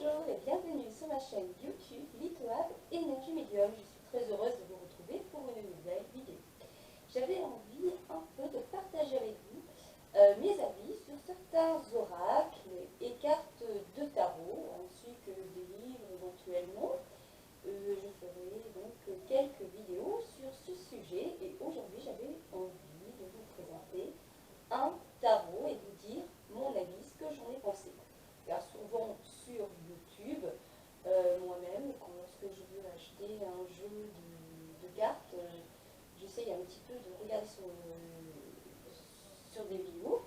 Bonjour et bienvenue sur ma chaîne YouTube Lithoab Énergie Médium. Je suis très heureuse de vous retrouver pour une nouvelle vidéo. J'avais envie un peu de partager avec vous mes avis sur certains oracles et cartes de tarot, ainsi que des livres éventuellement. Je ferai donc quelques vidéos sur ce sujet et aujourd'hui j'avais envie de vous présenter un tarot et vous dire mon avis, ce que j'en ai pensé. Car souvent sur YouTube, moi-même, lorsque je veux acheter un jeu de cartes, j'essaye un petit peu de regarder sur des vidéos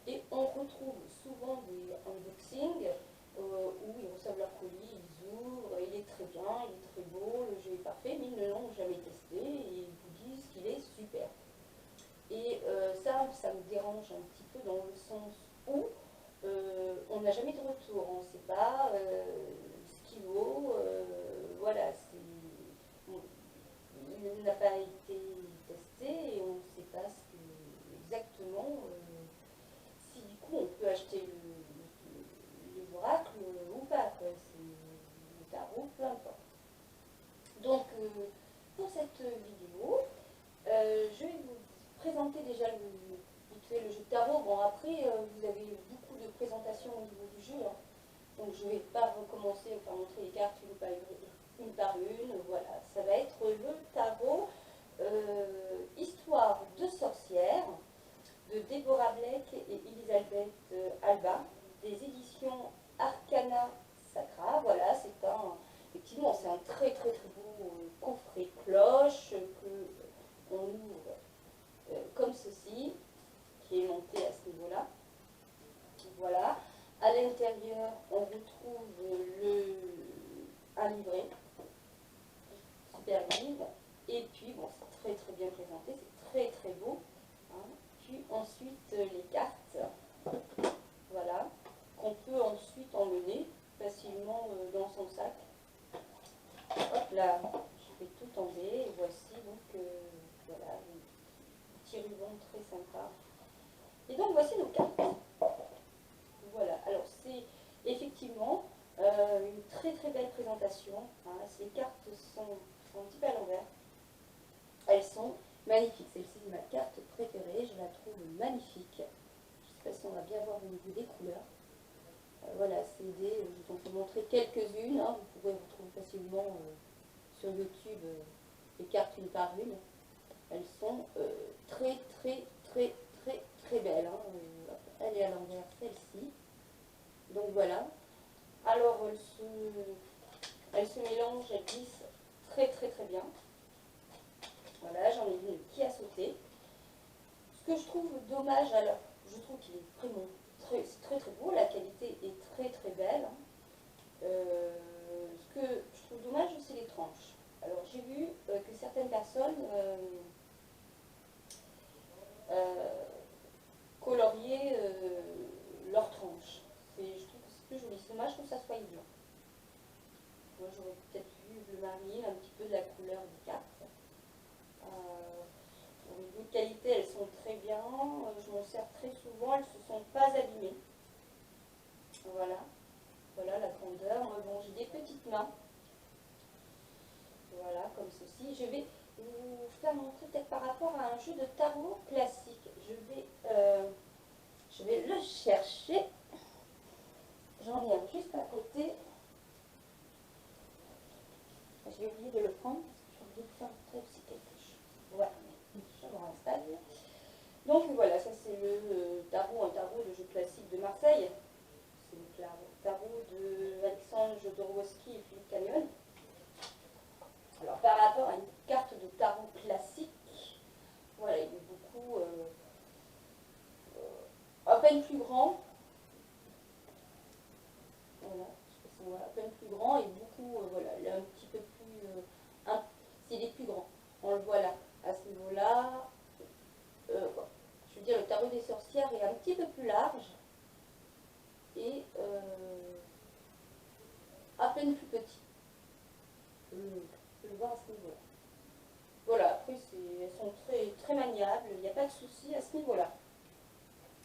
et on retrouve souvent des unboxings où ils reçoivent leur colis, ils ouvrent, il est très bien, il est très beau, le jeu est parfait, mais ils ne l'ont jamais testé et ils vous disent qu'il est super. Et ça me dérange un petit peu dans le sens où on n'a jamais de retour, on ne sait pas ce qu'il vaut, voilà, il n'a pas été testé et on ne sait pas exactement si du coup on peut acheter les oracles ou pas, le tarot, peu importe. Donc pour cette vidéo, je vais vous présenter déjà vite fait le jeu de tarot. Bon, après, vous avez beaucoup de présentations au niveau du jeu, hein. Donc je ne vais pas recommencer, enfin montrer les cartes une par une. Voilà, ça va être le tarot Histoire de sorcière de Deborah Blake et Elisabeth Alba, des éditions Arcana Sacra. Voilà, effectivement, c'est un très très très beau coffret cloche que on ouvre comme ceci, qui est monté à ce niveau-là. Voilà. À l'intérieur, on retrouve un livret, super livre. Et puis, bon, c'est très très bien présenté, c'est très très beau. Hein. Puis ensuite, les cartes, voilà, qu'on peut ensuite emmener facilement dans son sac. Hop là, je vais tout enlever. Et voici donc, voilà, un petit ruban très sympa. Et donc, voici nos cartes. Voilà, alors c'est effectivement une très très belle présentation. Hein. Ces cartes sont un petit peu à l'envers. Elles sont magnifiques. Celle-ci est ma carte préférée, je la trouve magnifique. Je ne sais pas si on va bien voir au niveau des couleurs. Voilà, c'est je vous en peux montrer quelques-unes. Hein. Vous pourrez retrouver facilement sur YouTube les cartes une par une. Elles sont très très très très très belles. Hein. Elle est à l'envers, celle-ci. Donc voilà. Alors elle se mélange, elle glisse très très très bien. Voilà, j'en ai une qui a sauté. Ce que je trouve dommage, alors je trouve qu'il est vraiment très très beau, la qualité est très très belle. Ce que je trouve dommage, c'est les tranches. Alors j'ai vu que certaines personnes coloriaient leurs tranches. Je trouve que c'est plus joli. C'est dommage que ça soit blanc. Moi j'aurais peut-être vu le marine, un petit peu de la couleur des cartes. Au niveau de qualité, elles sont très bien. Je m'en sers très souvent, elles ne se sont pas abîmées. Voilà. Voilà la grandeur. Bon, j'ai des petites mains. Voilà, comme ceci. Je vais vous faire montrer peut-être par rapport à un jeu de tarot classique. Je vais le chercher. J'en viens juste à côté. J'ai oublié de le prendre parce que j'ai oublié de faire montrer aussi quelque chose. Voilà, je me installe. Donc voilà, ça c'est un tarot de jeu classique de Marseille. C'est le tarot de Alexandre Jodorowsky et Philippe Camion. Alors par rapport à une carte de tarot classique, voilà, il est beaucoup à peine plus grand. Voilà, à peine plus grand et beaucoup, voilà, il est un petit peu plus, s'il est plus grand. On le voit là, à ce niveau-là. Je veux dire, le tarot des sorcières est un petit peu plus large et à peine plus petit. On peut le voir à ce niveau-là. Voilà, après elles sont très, très maniables, il n'y a pas de souci à ce niveau-là.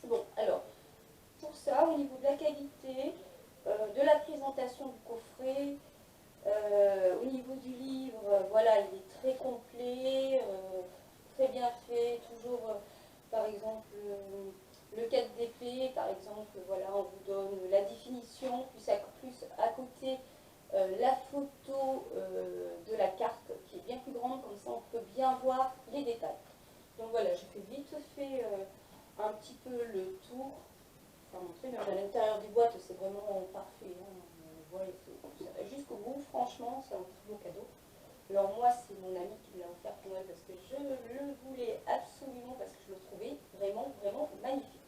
Bon, alors, pour ça, au niveau de la qualité, de la présentation du voilà, il est très complet, très bien fait, toujours, par exemple, le 4 d'épée, par exemple, voilà, on vous donne la définition, plus à côté la photo de la carte qui est bien plus grande, comme ça on peut bien voir les détails. Donc voilà, je fais vite fait un petit peu le tour. Enfin, montrer, même à l'intérieur des boîtes, c'est vraiment parfait. Hein. Voilà, ça va jusqu'au bout, franchement, c'est un très beau cadeau. Alors moi, c'est mon ami qui me l'a offert pour Noël parce que je le voulais absolument, parce que je le trouvais vraiment, vraiment magnifique.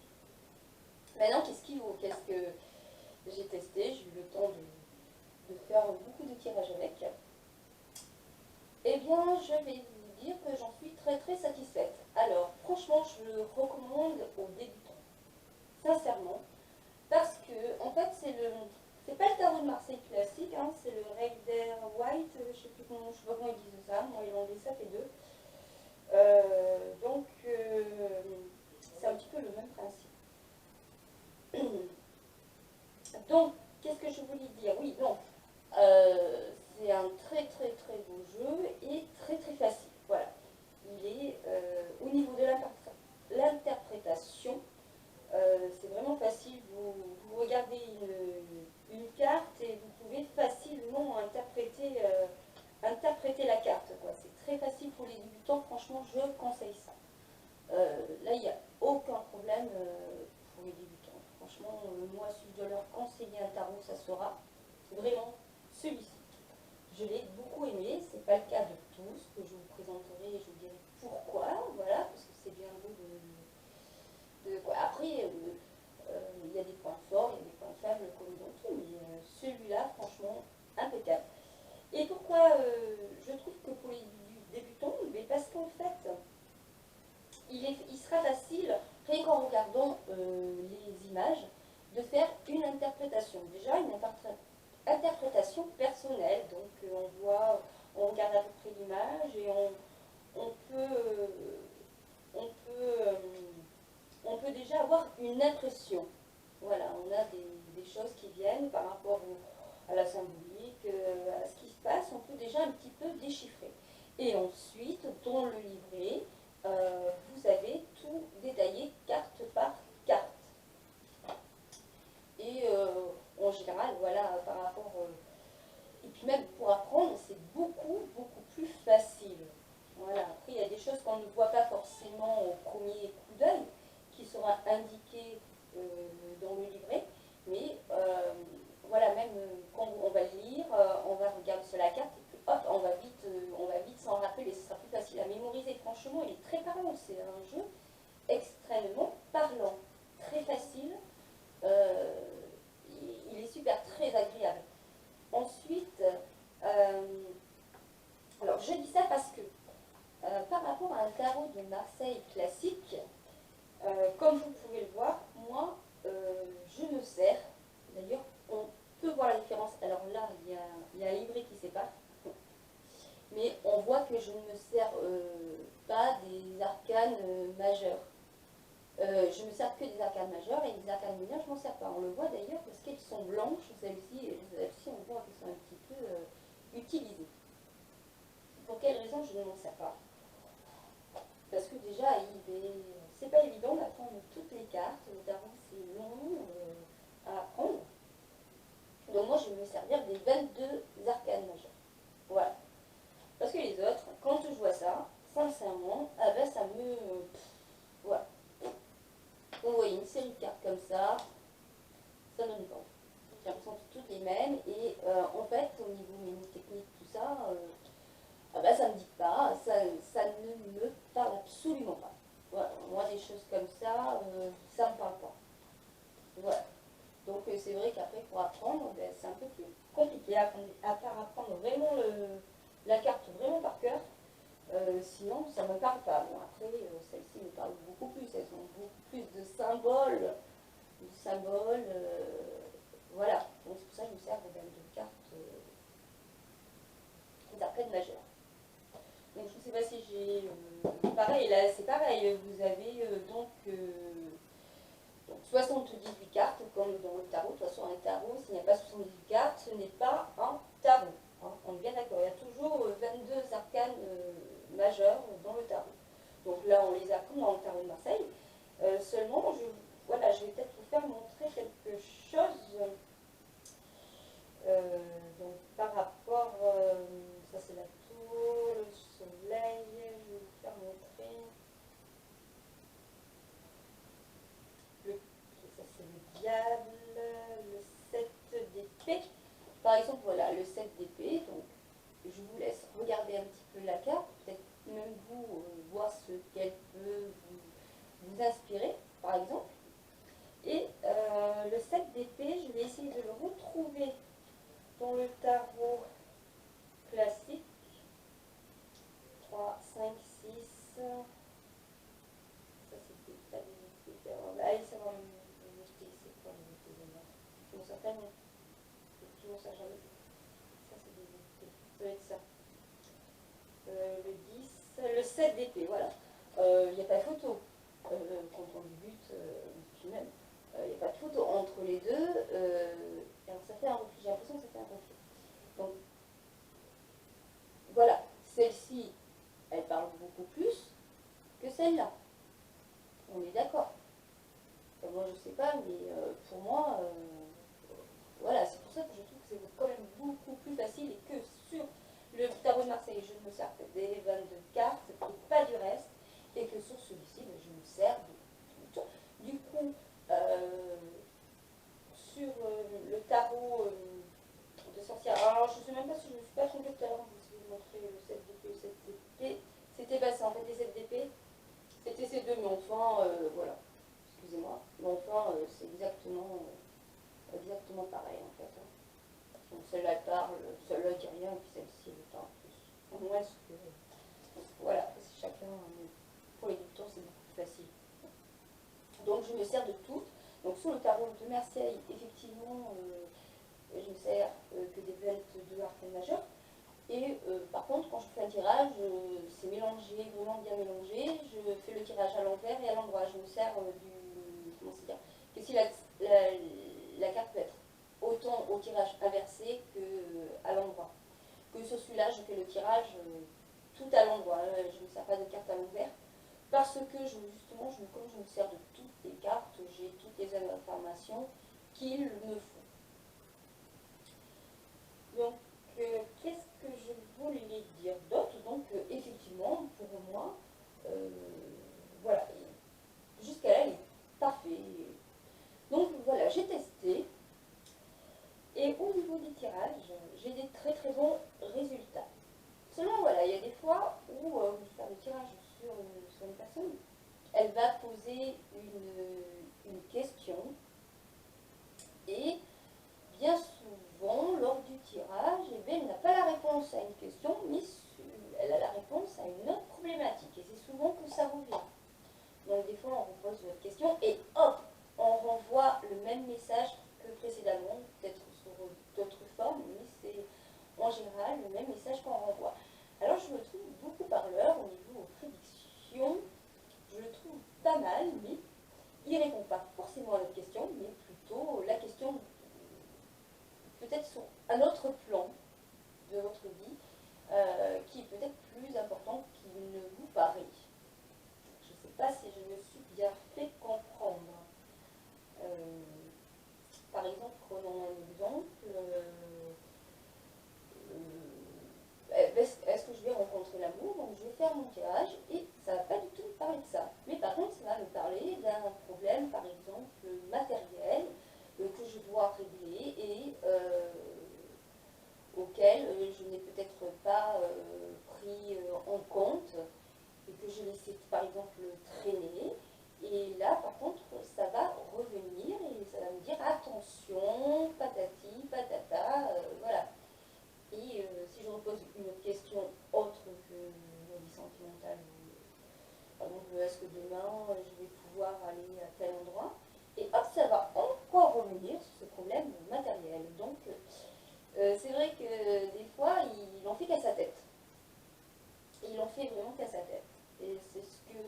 Maintenant, qu'est-ce que j'ai testé? J'ai eu le temps de faire beaucoup de tirages avec. Eh bien, je vais vous dire que j'en suis très très satisfaite. Alors, franchement, je le recommande aux débutants, sincèrement, parce que, en fait, c'est pas le tarot de Marseille classique, hein, c'est le Rider White, je sais pas comment ils disent ça, moi, ils l'ont dit, ça fait deux. Donc, c'est un petit peu le même principe. Donc, qu'est-ce que je voulais dire? Oui, donc, c'est un très très très beau jeu et très très facile. Voilà. Il est au niveau de l'interprétation, c'est vraiment facile. Vous regardez une carte et vous pouvez facilement interpréter la carte. C'est très facile pour les débutants. Franchement, je conseille ça. Là, il n'y a aucun problème pour les débutants. Franchement, moi, si je dois leur conseiller un tarot, ça sera vraiment celui-ci. Je l'ai beaucoup aimé, c'est pas le cas de tous, que je vous présenterai et je vous dirai pourquoi, voilà, parce que c'est bien beau Après, il y a des points forts, il y a des points faibles comme dans tout, mais celui-là, franchement, impeccable. Et pourquoi je trouve que pour les débutants, mais parce qu'en fait, il sera facile, rien qu'en regardant les images, de faire une interprétation. Déjà, une interprétation personnelle. Donc, on regarde à peu près l'image et on peut, on peut, on peut déjà avoir une impression. Voilà, on a des choses qui viennent par rapport à la symbolique, à ce qui se passe, on peut déjà un petit peu déchiffrer. Et ensuite, dans le livret, vous avez tout détaillé carte par carte. Et en général, voilà, par rapport... et puis même pour apprendre, c'est beaucoup, beaucoup plus facile. Voilà. Après, il y a des choses qu'on ne voit pas forcément au premier coup d'œil, qui sera indiqué dans le livret. Mais voilà, même quand on va le lire, on va regarder sur la carte et puis hop, on va vite s'en rappeler. Ce sera plus facile à mémoriser. Franchement, il est très parlant. C'est un jeu extrêmement parlant, très facile. Il est super, très agréable. Ensuite, alors je dis ça parce que par rapport à un tarot de Marseille classique, comme vous pouvez le voir, moi, je me sers. D'ailleurs, on peut voir la différence. Alors là, il y a un livret qui sépare. Mais on voit que je ne me sers pas des arcanes majeurs. Je me sers que des arcanes majeures et des arcanes mineures, je ne m'en sers pas. On le voit d'ailleurs parce qu'elles sont blanches, celles-ci, on voit qu'elles sont un petit peu utilisées. Pour quelle raison je ne m'en sers pas? Parce que déjà, c'est pas évident d'apprendre toutes les cartes, le tarot c'est long à apprendre. Donc moi je vais me servir des 22 arcanes majeures. Voilà. Parce que les autres, quand je vois ça, sincèrement, ah ben ça me... voilà. Vous voyez une série de cartes comme ça, ça donne pas. J'ai l'impression que c'est toutes les mêmes et en fait au niveau mnémotechnique, tout ça, ah ben, ça ne me dit pas, ça ne me parle absolument pas. Voilà. Moi des choses comme ça, ça ne me parle pas. Voilà. Donc c'est vrai qu'après pour apprendre, ben, c'est un peu plus compliqué à part apprendre vraiment la carte vraiment par cœur. Sinon, ça ne me parle pas. Bon, après, celles-ci me parlent beaucoup plus. Elles ont beaucoup plus de symboles. Voilà. Donc, c'est pour ça que je me sers de cartes des arcades majeures. Donc, je ne sais pas si j'ai... pareil, là, c'est pareil. Vous avez donc 78 cartes, comme dans le tarot. De toute façon, un tarot, s'il n'y a pas 78 cartes, ce n'est pas un tarot. Hein. On est bien d'accord, il y a toujours 22 arcanes majeures dans le tarot. Donc là, on les a comme dans le tarot de Marseille. Seulement, voilà, je vais peut-être vous faire montrer quelque chose. Donc par rapport, ça c'est la tour, le soleil, je vais vous faire montrer. Ça c'est le diable, le 7 d'épée. Par exemple, voilà, le 7 d'épée, donc je vous laisse regarder un petit peu la carte, peut-être même vous voir ce qu'elle peut vous inspirer, par exemple. Et le 7 d'épée, je vais essayer de le retrouver dans le tarot classique. 3, 5, 6. Ça c'était pas des épées. Allez savoir le jeter, c'est quoi les épées de mort? Comment ça s'appelle? Effectivement, ça jamais. Ça c'est des épées. Ça doit être ça. Le 10, le 7 d'épée, voilà. Il n'y a pas de photo. Quand on débute, puis même, il n'y a pas de photo entre les deux. Alors ça fait un reflet, j'ai l'impression que ça fait un reflet. Donc voilà, celle-ci, elle parle beaucoup plus que celle-là. On est d'accord. Enfin, moi je sais pas, mais pour moi, voilà, c'est pour ça que je trouve que c'est quand même beaucoup plus facile et que sur le tarot de Marseille, je ne me sers que des 22 cartes et pas du reste, et que sur celui-ci, je me sers de tout. Du coup, sur le tarot de sorcière, alors je ne sais même pas si je ne me suis pas trompée tout à l'heure, je vais vous montrer le 7 d'épée, le 7 d'épée. C'était ça, en fait, les 7 d'épée, c'était ces deux, mais enfin, voilà, excusez-moi, mais enfin, c'est exactement pareil en fait. Hein. Donc celle-là parle, celle-là dit rien, et puis celle-ci elle parle plus. Au moins, que, voilà, c'est chacun, pour les débutants, c'est beaucoup plus facile. Donc je me sers de toutes. Donc sur le tarot de Marseille, effectivement, je me sers que des 22 arcanes majeures. Et par contre, quand je fais un tirage, c'est mélangé, vraiment bien mélangé. Je fais le tirage à l'envers et à l'endroit. Je me sers du. Comment c'est dire? Que si la carte peut être autant au tirage inversé qu'à l'endroit. Que sur celui-là, je fais le tirage tout à l'endroit. Je ne me sers pas de carte à l'envers. Parce que justement, comme je me sers de toutes les cartes, j'ai toutes les informations qu'il me faut. Donc, qu'est-ce que je voulais dire d'autre? Donc, effectivement, pour moi, voilà, jusqu'à là, il est parfait. Donc, voilà, j'ai testé. Et au niveau des tirages, j'ai des très très bons résultats. Seulement, voilà, il y a des fois où je vais faire le tirage sur une personne, elle va poser une question et bien souvent, lors du tirage, eh bien, elle n'a pas la réponse à une question, mais elle a la réponse à une autre problématique. Et c'est souvent que ça revient. Donc des fois, on repose une autre question et hop, on renvoie le même message que précédemment, peut-être sous d'autres formes, mais c'est en général le même message qu'on renvoie. Alors je me trouve beaucoup parleur au niveau prédictions. Je le trouve pas mal, mais il ne répond pas forcément à notre question, mais plutôt la question peut-être sur un autre plan de votre vie, qui est peut-être plus important qu'il ne vous paraît. Je ne sais pas si je me suis bien fait comprendre. Par exemple, prenons un exemple. Est-ce que je vais rencontrer l'amour? Donc je vais faire mon tirage et ça ne va pas du tout me parler de ça. Mais par contre, ça va me parler d'un problème, par exemple, matériel, que je dois régler et auquel je n'ai peut-être pas pris en compte et que je laissais par exemple traîner. Et là, par contre, ça va revenir et ça va me dire attention, patati, patata, voilà. Et si je repose une autre question autre que la vie sentimentale, par exemple, est-ce que demain je vais pouvoir aller à tel endroit? Et hop, ça va encore revenir sur ce problème matériel. Donc, c'est vrai que des fois, il en fait qu'à sa tête. Et il en fait vraiment qu'à sa tête. Et c'est ce que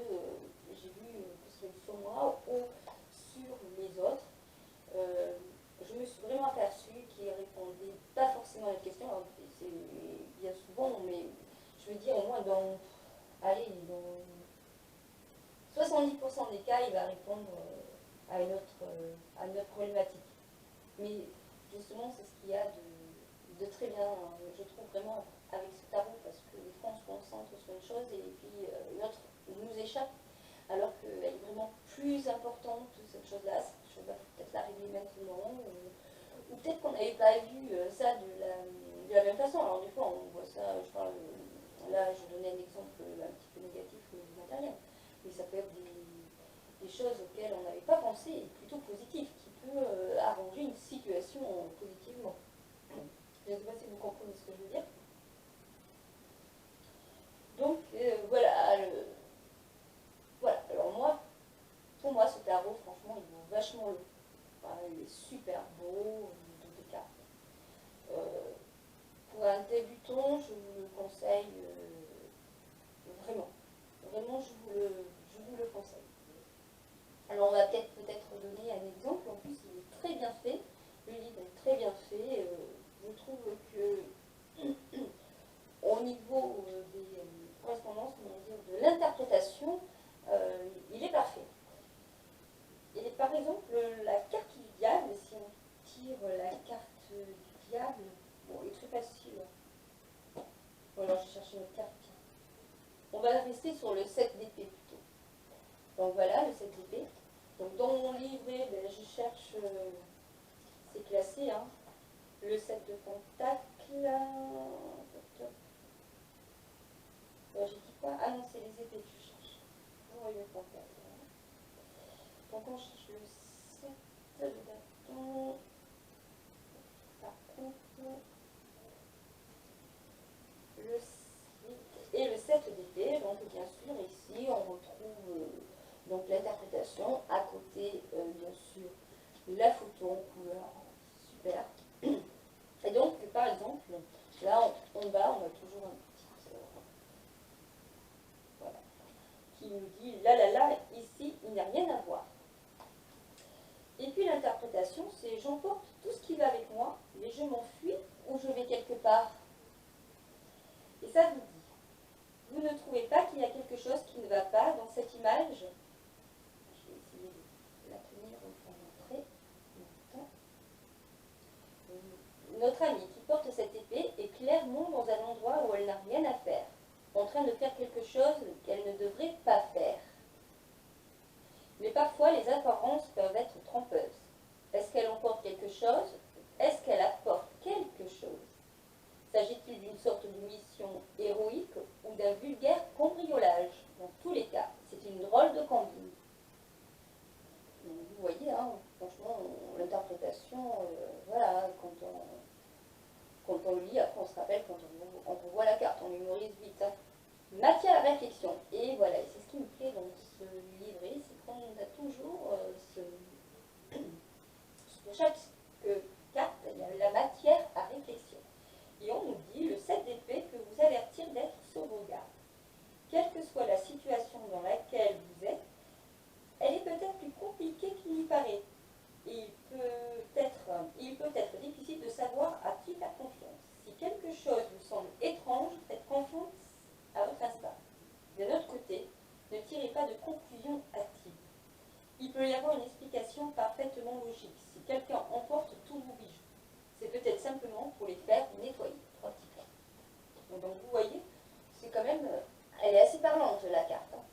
j'ai vu, que ce soit sur moi ou sur les autres. Je me suis vraiment aperçue qu'il répondait pas forcément à la question. Alors, 70% des cas, il va répondre à une autre problématique. Mais justement, c'est ce qu'il y a de très bien, je trouve vraiment, avec ce tarot, parce que des fois, on se concentre sur une chose et puis une autre nous échappe, alors qu'elle est vraiment plus importante, cette chose-là. Cette chose-là, faut peut-être la régler maintenant, ou peut-être qu'on n'avait pas vu ça de la même façon. Alors, des fois, on voit ça, je parle, là, je donnais un exemple un petit peu négatif au niveau matériel, mais ça peut être des choses auxquelles on n'avait pas pensé, et plutôt positives, qui peut arranger une situation positivement. Je ne sais pas si vous comprenez ce que je veux dire. Donc, voilà. Voilà. Alors moi, pour moi, ce tarot, franchement, il vaut vachement le. Enfin, il est super beau, de des cartes. Pour un débutant, je vous le conseille vraiment. Vraiment, je vous le conseille. Alors, on va peut-être donner un exemple. En plus, il est très bien fait. Le livre est très bien fait. Je trouve que au niveau des correspondances, comment dire, de l'interprétation, il est parfait. Et par exemple, la carte du diable, si on tire la carte du diable, bon, il est très facile. Bon, alors je cherche une autre carte. On va rester sur le 7 d'épée plutôt. Donc voilà, le 7 d'épée. Donc dans mon livret, ben, je cherche, c'est classé, hein, le 7 de pentacle. J'ai dit quoi? Ah non, c'est les épées que je cherche. J'aurais eu le pentacle. Donc on cherche le 7 de bâton. Par contre, le 8 et le 7 d'épée. Donc bien sûr, ici, on retrouve donc l'interprétation. À côté, bien sûr, la photo en couleur. Super. Et donc, par exemple, là, en bas, on a toujours un petit voilà, qui nous dit là, là, là, ici, il n'y a rien à voir. Et puis l'interprétation, c'est j'emporte tout ce qui va avec moi, mais je m'enfuis ou je vais quelque part. Et ça vous dit, vous ne trouvez pas qu'il y a quelque chose qui ne va pas dans cette image? Je vais essayer de la tenir pour montrer. Notre amie qui porte cette épée est clairement dans un endroit où elle n'a rien à faire, en train de faire quelque chose qu'elle ne devrait pas faire. Mais parfois, les apparences peuvent être trompeuses. Est-ce qu'elle emporte quelque chose? Est-ce qu'elle apporte quelque chose? S'agit-il d'une sorte de mission héroïque ou d'un vulgaire cambriolage? Dans tous les cas, c'est une drôle de combine. Vous voyez, hein, franchement, l'interprétation, voilà, quand on lit, après on se rappelle, quand on revoit la carte, on mémorise vite. Hein. Matière à réflexion. Et voilà, c'est ce qui me plaît dans ce livret, c'est qu'on a toujours pour chaque carte, il y a la matière à réflexion. Et on nous dit, le 7 d'épée peut vous avertir d'être sur vos gardes. Quelle que soit la situation dans laquelle vous êtes, elle est peut-être plus compliquée qu'il n'y paraît. Et il peut être difficile de savoir à qui faire confiance. Si quelque chose vous semble étrange, faites confiance à votre instinct. D'un autre côté, ne tirez pas de conclusions hâtives. Il peut y avoir une explication parfaitement logique. Si quelqu'un emporte tous vos bijoux, c'est peut-être simplement pour les faire nettoyer. 3 petits points. Donc vous voyez, c'est quand même, elle est assez parlante la carte. Hein.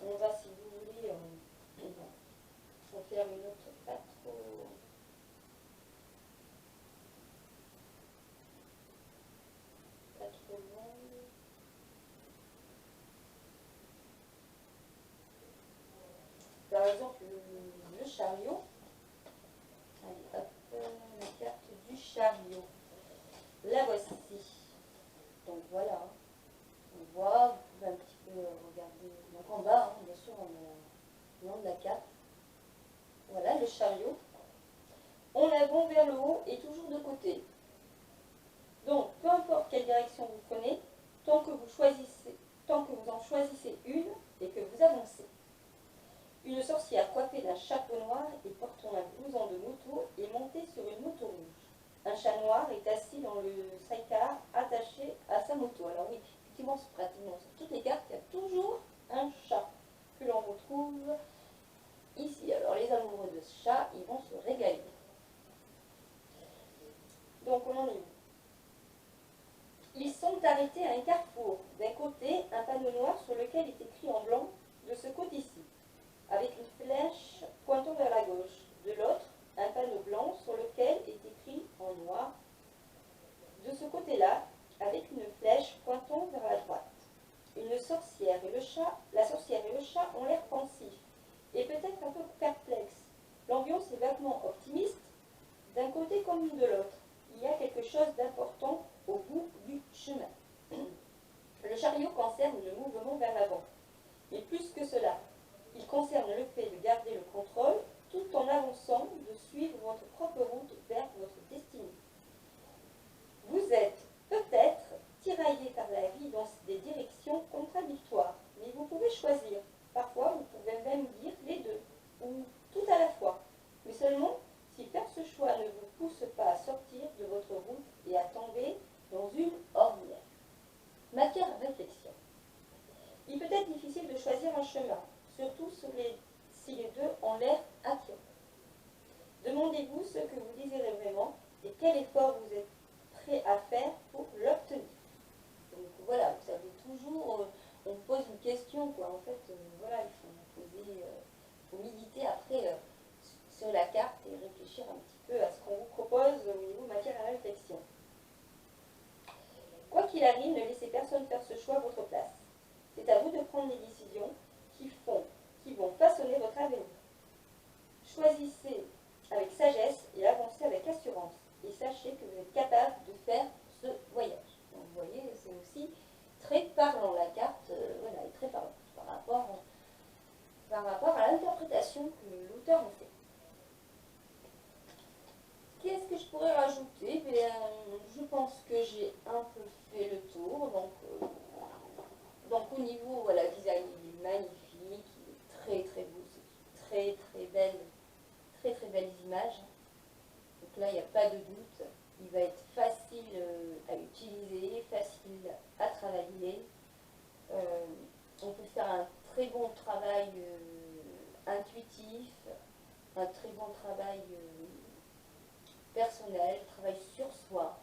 On va, si vous voulez, en faire une autre, pas trop. Pas trop longue. Par exemple, le chariot. Allez, hop, la carte du chariot. La voici. Donc voilà. On voit, vous pouvez un petit peu regarder. Donc en bas, hein, bien sûr, on a le nom de la carte. Voilà, le chariot. En avant vers le haut et toujours de côté. Donc, peu importe quelle direction vous prenez, tant que vous en choisissez une et que vous avancez. Une sorcière coiffée d'un chapeau noir et portant un blouson de moto est montée sur une moto rouge. Un chat noir est assis dans le sidecar attaché à sa moto. Alors oui, effectivement, c'est pratiquement sur toutes les cartes, il y a toujours un chat que l'on retrouve qui concerne le fait de garder le contrôle tout en avançant, de suivre votre propre route vers votre destinée. Vous êtes peut-être tiraillé par la vie dans des directions contradictoires, mais vous pouvez choisir. Parfois, vous pouvez même dire les deux, ou tout à la fois. Mais seulement si faire ce choix ne vous pousse pas à sortir de votre route et à tomber dans une ornière. Matière à réflexion. Il peut être difficile de choisir un chemin, surtout si les deux ont l'air attirants. Demandez-vous ce que vous désirez vraiment et quel effort vous êtes prêt à faire pour l'obtenir. Donc voilà, vous savez toujours, on pose une question, quoi. En fait, voilà, faut méditer après sur la carte et réfléchir un petit peu à ce qu'on vous propose au niveau matière à réflexion. Quoi qu'il arrive, ne laissez personne faire ce choix à votre place. C'est à vous de prendre les décisions qui vont façonner votre avenir. Choisissez avec sagesse et avancez avec assurance. Et sachez que vous êtes capable de faire ce voyage. Donc, vous voyez, c'est aussi très parlant. La carte voilà, est très parlante par rapport à l'interprétation que l'auteur en fait. Qu'est-ce que je pourrais rajouter? Je pense que j'ai un peu fait le tour. Donc au niveau voilà, design, il est magnifique, il est très très beau, c'est très très belles images. Donc là, il n'y a pas de doute, il va être facile à utiliser, facile à travailler. On peut faire un très bon travail intuitif, un très bon travail personnel, travail sur soi.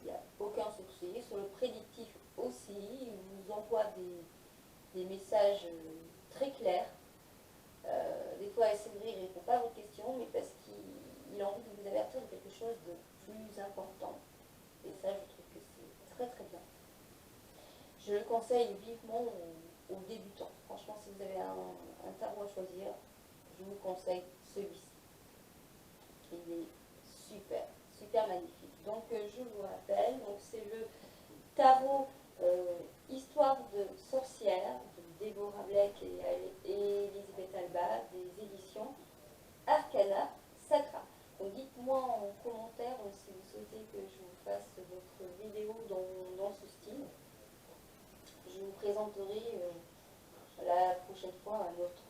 Il n'y a aucun souci. Sur le prédictif aussi, il vous envoie des messages très clairs. Des fois, c'est vrai, il ne répond pas à vos questions, mais parce qu'il a envie de vous avertir de quelque chose de plus important. Et ça, je trouve que c'est très très bien. Je le conseille vivement aux débutants. Franchement, si vous avez un tarot à choisir, je vous conseille celui-ci. Il est super, super magnifique. Donc, je vous rappelle, c'est le tarot Histoire de sorcière de Deborah Blake et Elisabeth Alba des éditions Arcana Sacra. Donc dites-moi en commentaire si vous souhaitez que je vous fasse votre vidéo dans ce style. Je vous présenterai la prochaine fois un autre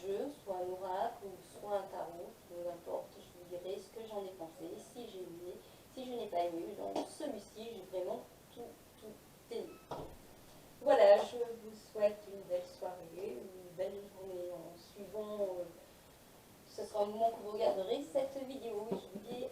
jeu, soit un oracle ou soit un tarot, peu importe. Je vous dirai ce que j'en ai pensé, si j'ai aimé, si je n'ai pas aimé. Dans celui-ci, j'ai vraiment tout aimé. Voilà, je vous souhaite une belle soirée, une belle journée en suivant. Ce sera au moment que vous regarderez cette vidéo. Je vous dis